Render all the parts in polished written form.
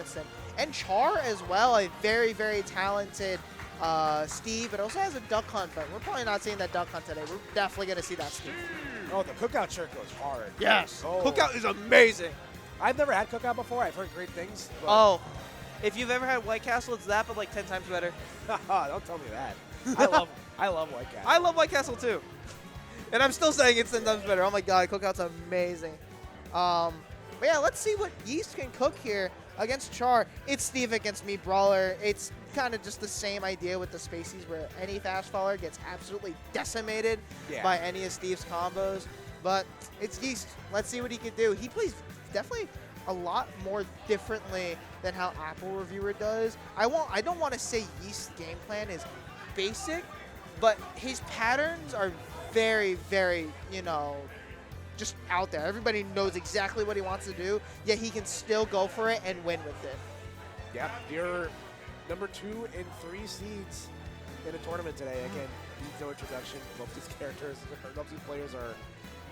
against him. And Char as well, a very, very talented Steve, but also has a duck hunt, but we're probably not seeing that duck hunt today. We're definitely going to see that Steve. Oh, the cookout shirt goes hard. Yes. Oh. Cookout is amazing. I've never had cookout before. I've heard great things. Oh, if you've ever had White Castle, it's that, but like 10 times better. Don't tell me that. I love White Castle. I love White Castle too. And I'm still saying it's 10 times better. Oh my god, Cookout's amazing. But yeah, let's see what Yeast can cook here against Char. It's Steve against Mii Brawler. It's kind of just the same idea with the Spaceys where any fast faller gets absolutely decimated by any of Steve's combos. But it's Yeast. Let's see what he can do. He plays definitely a lot more differently than how Apple Reviewer does. I don't want to say Yeast's game plan is basic, but his patterns are very, very, just out there. Everybody knows exactly what he wants to do, yet he can still go for it and win with it. Yep, you're number 2 and 3 seeds in a tournament today. Again, needs no introduction. Both these characters, both these players are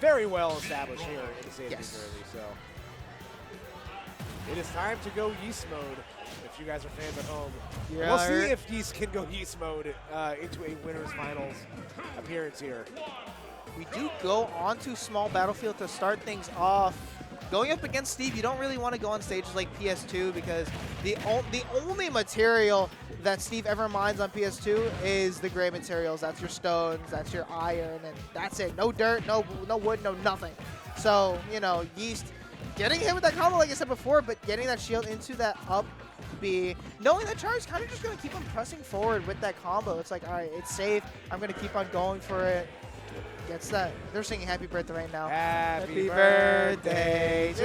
very well established here in the state of New Jersey. So it is time to go Yeast mode. If you guys are fans at home, we'll see if Yeast can go Yeast mode into a winners finals appearance here. We do go onto small battlefield to start things off. Going up against Steve, you don't really want to go on stages like PS2 because the only material that Steve ever mines on PS2 is the gray materials. That's your stones, that's your iron, and that's it. No dirt, no wood, no nothing. So, Yeast getting hit with that combo, like I said before, but getting that shield into that up B, knowing that Char's kind of just going to keep on pressing forward with that combo. It's like, all right, it's safe. I'm going to keep on going for it. Gets that. They're singing happy birthday right now. Happy birthday to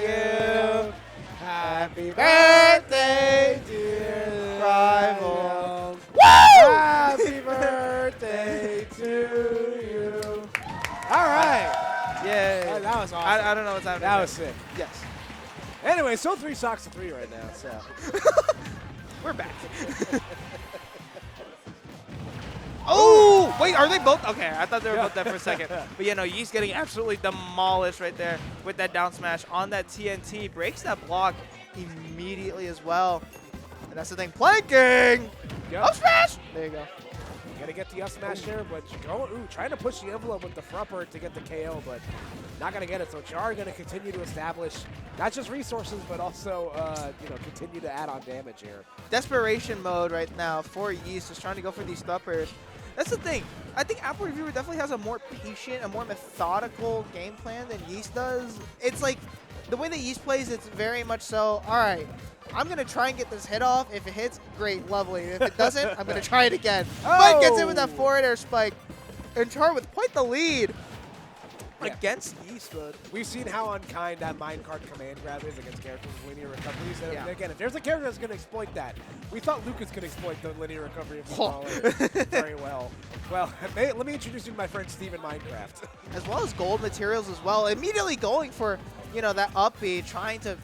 you. Happy birthday, dear rival. Woo! Happy birthday to you. All right. Yeah. That was awesome. I don't know what's happening. That was sick. Yes. Anyway, so 3 stocks to 3 right now. So we're back. Oh, wait, are they both? Okay, I thought they were both dead for a second. But Yeast getting absolutely demolished right there with that down smash on that TNT. Breaks that block immediately as well. And that's the thing, planking! Yep. Up smash! There you go. You gotta get the up smash there, but trying to push the envelope with the frupper to get the KO, but not gonna get it. So Char gonna continue to establish not just resources, but also continue to add on damage here. Desperation mode right now for Yeast, is trying to go for these thumpers. That's the thing. I think Apple Reviewer definitely has a more patient, a more methodical game plan than Yeast does. It's like the way that Yeast plays, it's very much so, all right, I'm going to try and get this hit off. If it hits, great, lovely. If it doesn't, I'm going to try it again. But gets in with that forward air spike. And Char with quite the lead against Yeast. We've seen how unkind that minecart command grab is against characters with linear recoveries. And again, if there's a character that's going to exploit that, we thought Lucas could exploit the linear recovery of the very well. Well, let me introduce you to my friend Steven Minecraft. As well as gold materials as well. Immediately going for, that up B, trying to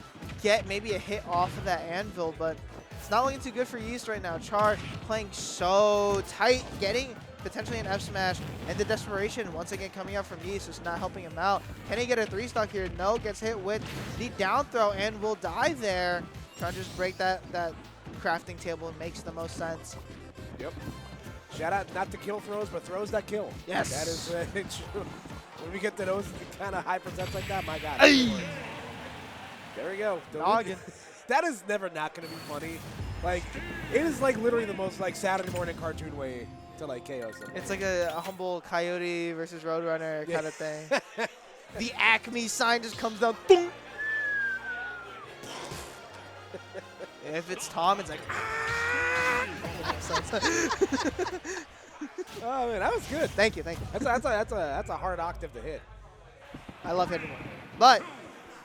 get maybe a hit off of that anvil, but it's not looking too good for Yeast right now. Char playing so tight, getting potentially an F smash, and the desperation once again coming out from Yeast is not helping him out. Can he get a 3-stock here? No, gets hit with the down throw and will die there. Trying to just break that crafting table. It makes the most sense. Yep. Shout out not to kill throws, but throws that kill. Yes. That is true. When we get to those kind of high percents like that, my God. There we go. That is never not going to be funny. Like, it is like literally the most like Saturday morning cartoon way to like KO someone. It's like a humble Coyote versus Roadrunner kind of thing. The Acme sign just comes down. Boom. If it's Tom, it's like, ah! Oh man, that was good. Thank you. That's a hard octave to hit. I love hitting one. But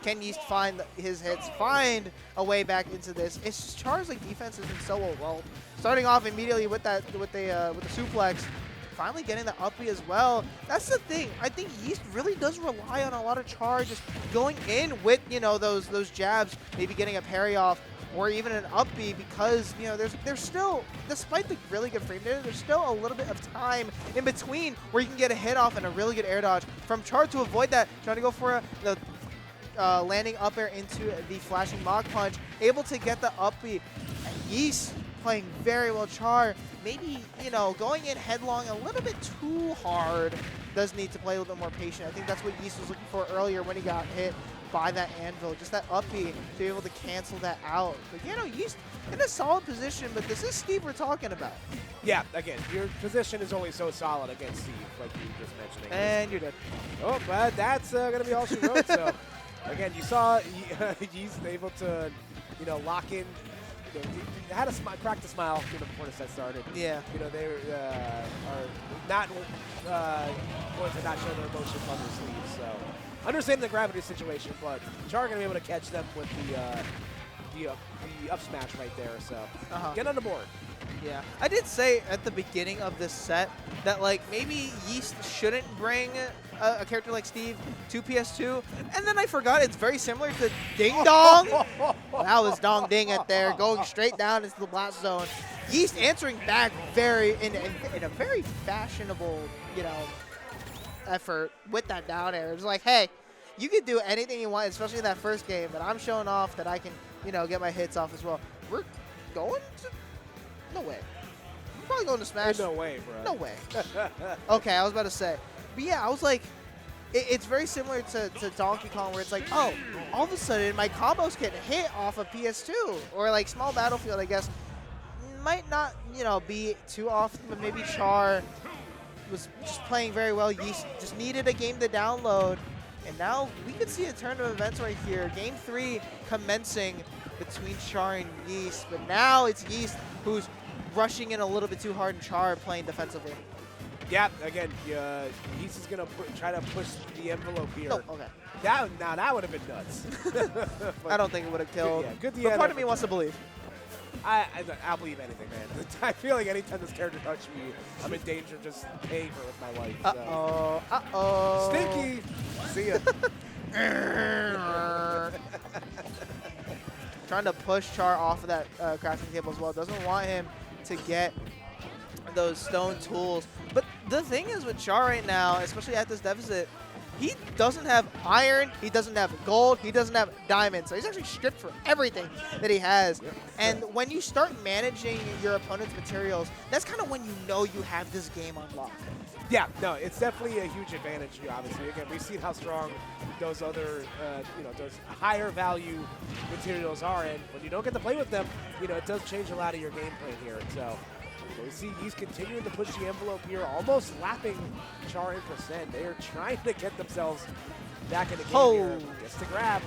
can Yeast find his hits, find a way back into this? It's just Char's defense has been so well. Starting off immediately with the suplex, finally getting the up B as well. That's the thing. I think Yeast really does rely on a lot of Char just going in with those jabs, maybe getting a parry off, or even an up B, because there's still, despite the really good frame data, there's still a little bit of time in between where you can get a hit off and a really good air dodge from Char to avoid that. Trying to go for landing up air into the flashing Mach Punch, able to get the up B. And Yeast playing very well. Char, maybe, you know, going in headlong a little bit too hard. Does need to play a little bit more patient. I think that's what Yeast was looking for earlier when he got hit by that anvil. Just that up B to be able to cancel that out. But, you know, Yeast in a solid position, but this is Steve we're talking about. Yeah, again, your position is only so solid against Steve, like you were just mentioning. And you're dead. Oh, but that's going to be all she wrote. So, again, you saw Yeast able to, you know, lock in. You know, they had a cracked a smile, you know, before the set started. Yeah. You know, they are not going to not show their emotions on their sleeves. So, understanding the gravity of the situation, but Char going to be able to catch them with the up smash right there. So, get on the board. Yeah, I did say at the beginning of this set that, like, maybe Yeast shouldn't bring a character like Steve to PS2, and then I forgot it's very similar to Ding Dong. That was Dong Ding at there, going straight down into the blast zone. Yeast answering back in a very fashionable, you know, effort with that down air. It's like, hey, you can do anything you want, especially in that first game, but I'm showing off that I can, you know, get my hits off as well. We're going to... No way. I'm probably going to Smash. There's no way, bro. No way. Okay, I was about to say. But yeah, I was like, it's very similar to Donkey Kong where it's like, oh, all of a sudden my combos get hit off of PS2. Or like Small Battlefield, I guess, might not, you know, be too often, but maybe Char was just playing very well. Yeast just needed a game to download. And now we could see a turn of events right here. Game 3 commencing between Char and Yeast. But now it's Yeast who's rushing in a little bit too hard and Char playing defensively. Yeah, again, Yeast is going to try to push the envelope here. Oh, okay. Now that would have been nuts. I don't think it would have killed. Yeah, good but part of me wants to believe. I'll believe anything, man. I feel like anytime this character touches me, I'm in danger of just paying for it with my life. Uh-oh. Uh-oh. Stinky! See ya. Trying to push Char off of that crafting table as well. Doesn't want him to get those stone tools. But the thing is with Char right now, especially at this deficit, he doesn't have iron, he doesn't have gold, he doesn't have diamond. So he's actually stripped for everything that he has. Yep. And when you start managing your opponent's materials, that's kind of when you know you have this game unlocked. Yeah, no, it's definitely a huge advantage here, obviously. Again, we've seen how strong those other, you know, those higher value materials are. And when you don't get to play with them, you know, it does change a lot of your gameplay here. So we see he's continuing to push the envelope here, almost lapping Char in percent. They are trying to get themselves back in the game here. Gets to grab.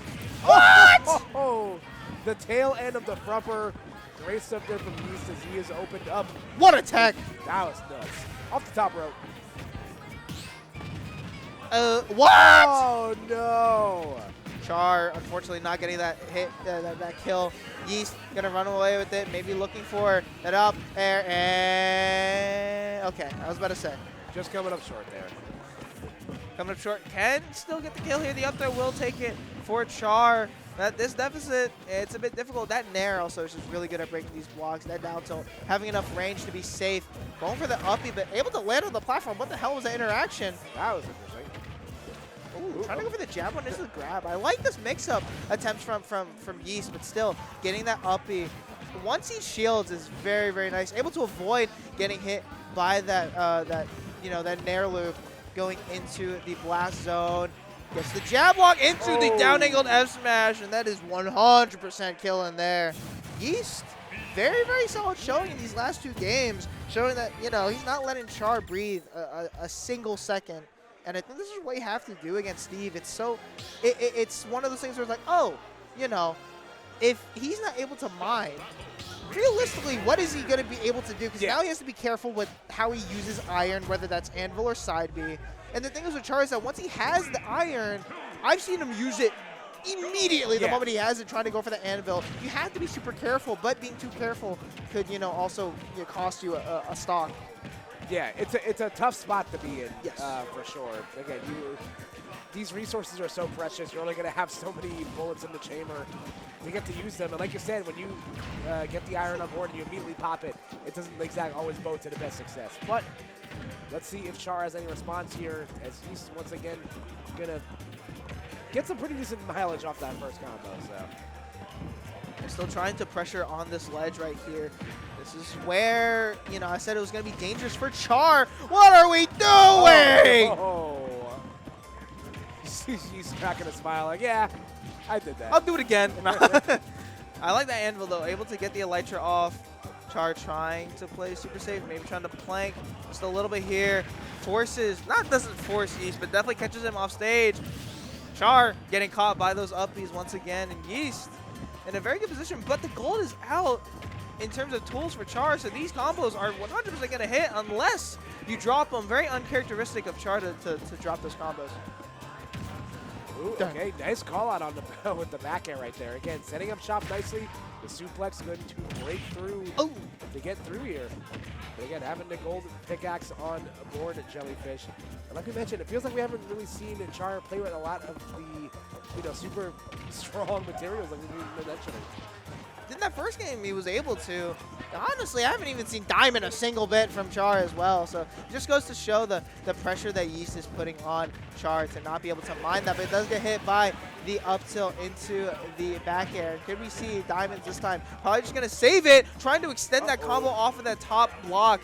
What? Oh, the tail end of the frumper. Great stuff there from Yeast as he is opened up. What a tech! That was nuts. Off the top rope. What? Oh, no. Char, unfortunately, not getting that hit, that kill. Yeast gonna run away with it, maybe looking for that up air, and okay, I was about to say. Just coming up short there. Coming up short, can still get the kill here. The up there will take it for Char. But this deficit, it's a bit difficult. That Nair also is just really good at breaking these blocks. That down tilt, having enough range to be safe. Going for the uppy, but able to land on the platform. What the hell was that interaction? That was interesting. Ooh, trying to go for the jab one into the grab. I like this mix-up attempts from Yeast, but still getting that uppy. Once he shields is very, very nice. Able to avoid getting hit by that that Nair loop going into the blast zone. Gets the jab walk into the down angled F smash, and that is 100% kill in there. Yeast, very, very solid showing in these last two games, showing that, you know, he's not letting Char breathe a single second. And I think this is what you have to do against Steve. It's so, it's one of those things where it's like, oh, you know, if he's not able to mine, realistically, what is he going to be able to do? Because now he has to be careful with how he uses iron, whether that's anvil or side B. And the thing is with Char is that once he has the iron, I've seen him use it immediately the moment he has it, trying to go for the anvil. You have to be super careful, but being too careful could, you know, also cost you a stock. Yeah, it's a tough spot to be in, yes. For sure. Again, these resources are so precious. You're only going to have so many bullets in the chamber to get to use them. And like you said, when you get the iron on board and you immediately pop it, it doesn't exactly always bode to the best success. But let's see if Char has any response here, as he's once again going to get some pretty decent mileage off that first combo. So They're still trying to pressure on this ledge right here. This is where, you know, I said it was going to be dangerous for Char. What are we doing? Oh. He's cracking a smile like, yeah, I did that. I'll do it again. I like that anvil, though. Able to get the Elytra off. Char trying to play super safe, maybe trying to plank just a little bit here. Doesn't force Yeast, but definitely catches him off stage. Char getting caught by those upbees once again, and Yeast in a very good position, but the gold is out in terms of tools for Char, so these combos are 100% going to hit unless you drop them. Very uncharacteristic of Char to drop those combos. Ooh, okay, nice call out on the with the back air right there. Again, setting up shop nicely. The suplex going to break through to get through here. But again, having the gold pickaxe on board at Jellyfish. And like we mentioned, it feels like we haven't really seen Char play with a lot of the super strong materials like we were mentioning. In that first game, he was able to. Honestly, I haven't even seen Diamond a single bit from Char as well. So it just goes to show the pressure that Yeast is putting on Char to not be able to mine that. But it does get hit by the up tilt into the back air. Could we see Diamonds this time? Probably just going to save it. Trying to extend that combo off of that top block.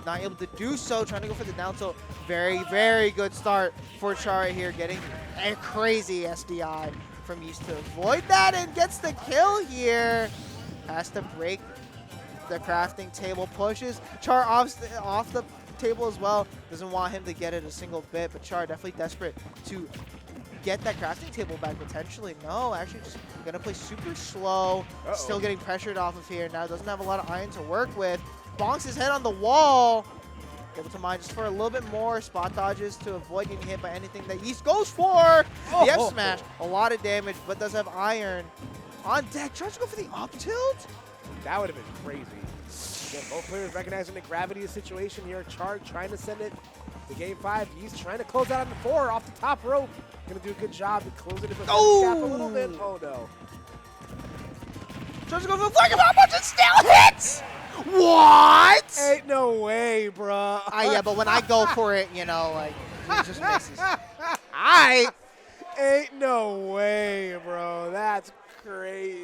Not able to do so. Trying to go for the down tilt. Very, very good start for Char right here. Getting a crazy SDI from Yeast to avoid that and gets the kill here. Has to break the crafting table, pushes Char off the table as well. Doesn't want him to get it a single bit, but Char definitely desperate to get that crafting table back potentially. No, actually just gonna play super slow. Still getting pressured off of here. Now doesn't have a lot of iron to work with. Bonks his head on the wall. Able to mine just for a little bit more spot dodges to avoid getting hit by anything that Yeast goes for. The F smash, a lot of damage, but does have iron on deck. Tries to go for the up tilt. That would have been crazy. Again, both players recognizing the gravity of the situation here. Char trying to send it to game 5. He's trying to close out on the 4 off the top rope. Gonna do a good job to close it in the gap a little bit. Oh no. Tries to go for the flag of how much it still hits. What? Ain't no way, bruh. Yeah, but when I go for it, you know, like, it just misses. Ain't no way, bro. That's crazy.